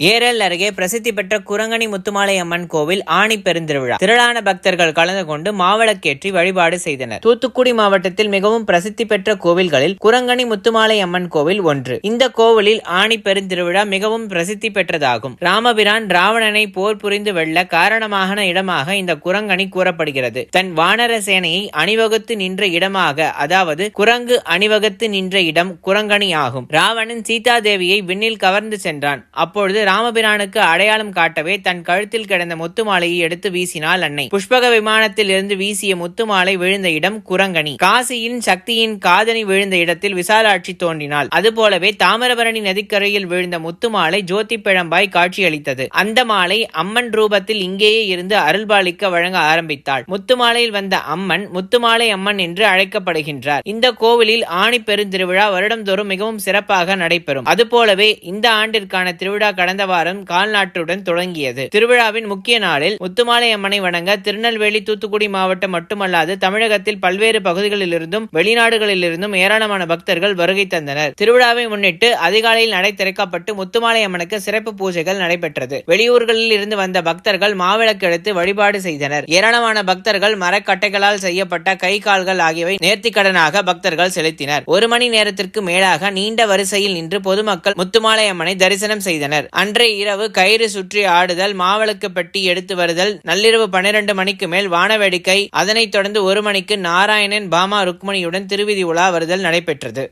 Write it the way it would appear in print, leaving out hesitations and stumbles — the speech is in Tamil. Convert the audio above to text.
ஏரல் அருகே பிரசித்தி பெற்ற குரங்கணி முத்துமாலை அம்மன் கோவில் ஆணி பெருந்திருவிழா. திரளான பக்தர்கள் கலந்து கொண்டு மாவிளக்கேற்றி வழிபாடு செய்தனர். தூத்துக்குடி மாவட்டத்தில் மிகவும் பிரசித்தி பெற்ற கோவில்களில் குரங்கணி முத்துமாலை அம்மன் கோவில் ஒன்று. இந்த கோவிலில் ஆணி பெருந்திருவிழா மிகவும் பிரசித்தி பெற்றதாகும். ராமபிரான் ராவணனை போர் புரிந்து வெல்ல காரணமான இடமாக இந்த குரங்கணி கூறப்படுகிறது. தன் வானர சேனையை அணிவகுத்து நின்ற இடமாக, அதாவது குரங்கு அணிவகுத்து நின்ற இடம் குரங்கணி ஆகும். ராவணன் சீதா தேவியை விண்ணில் கவர்ந்து சென்றான். அப்பொழுது ராமபிரானுக்கு அடையாளம் காட்டவே தன் கழுத்தில் கிடந்த முத்துமாலையை எடுத்து வீசினாள் அன்னை. புஷ்பக விமானத்தில் இருந்து வீசிய முத்துமாலை விழுந்த இடம் குரங்கணி. காசியின் சக்தியின் காதணி விழுந்த இடத்தில் விசாலாட்சி தோன்றினாள். அதுபோலவே தாமிரபரணி நதிக்கரையில் விழுந்த முத்துமாலை ஜோதி பிழம்பாய் காட்சியளித்தது. அந்த மாலை அம்மன் ரூபத்தில் இங்கேயே இருந்து அருள்பாலிக்க வழங்க ஆரம்பித்தாள். முத்துமாலையில் வந்த அம்மன் முத்துமாலை அம்மன் என்று அழைக்கப்படுகின்றார். இந்த கோவிலில் ஆணி பெருந்திருவிழா வருடந்தோறும் மிகவும் சிறப்பாக நடைபெறும். அதுபோலவே இந்த ஆண்டிற்கான திருவிழா கடந்த வாரம் கால்நாட்டுடன் தொடங்கியது. திருவிழாவின் முக்கிய நாளில் முத்துமாலை அம்மனை வணங்க திருநெல்வேலி, தூத்துக்குடி மாவட்டம் மட்டுமல்லாது தமிழகத்தில் பல்வேறு பகுதிகளிலிருந்தும் வெளிநாடுகளிலிருந்தும் ஏராளமான பக்தர்கள் வருகை தந்தனர். திருவிழாவை முன்னிட்டு அதிகாலையில் நடை திறக்கப்பட்டு முத்துமாலை அம்மனுக்கு சிறப்பு பூஜைகள் நடைபெற்றது. வெளியூர்களில் இருந்து வந்த பக்தர்கள் மாவிளக்கு எடுத்து வழிபாடு செய்தனர். ஏராளமான பக்தர்கள் மரக்கட்டைகளால் செய்யப்பட்ட கை கால்கள் ஆகியவை நேர்த்திக்கடனாக பக்தர்கள் செலுத்தினர். 1 மணி நேரத்திற்கு மேலாக நீண்ட வரிசையில் நின்று பொதுமக்கள் முத்துமாலை அம்மனை தரிசனம் செய்தனர். அன்றைய இரவு கயிறு சுற்றி ஆடுதல், மாவிளக்கு பெட்டி எடுத்து வருதல், நள்ளிரவு 12 மணிக்கு மேல் வானவேடிக்கை, அதனைத் தொடர்ந்து 1 மணிக்கு நாராயணன், பாமா ருக்மணியுடன் திருவிதி உலா வருதல் நடைபெற்றது.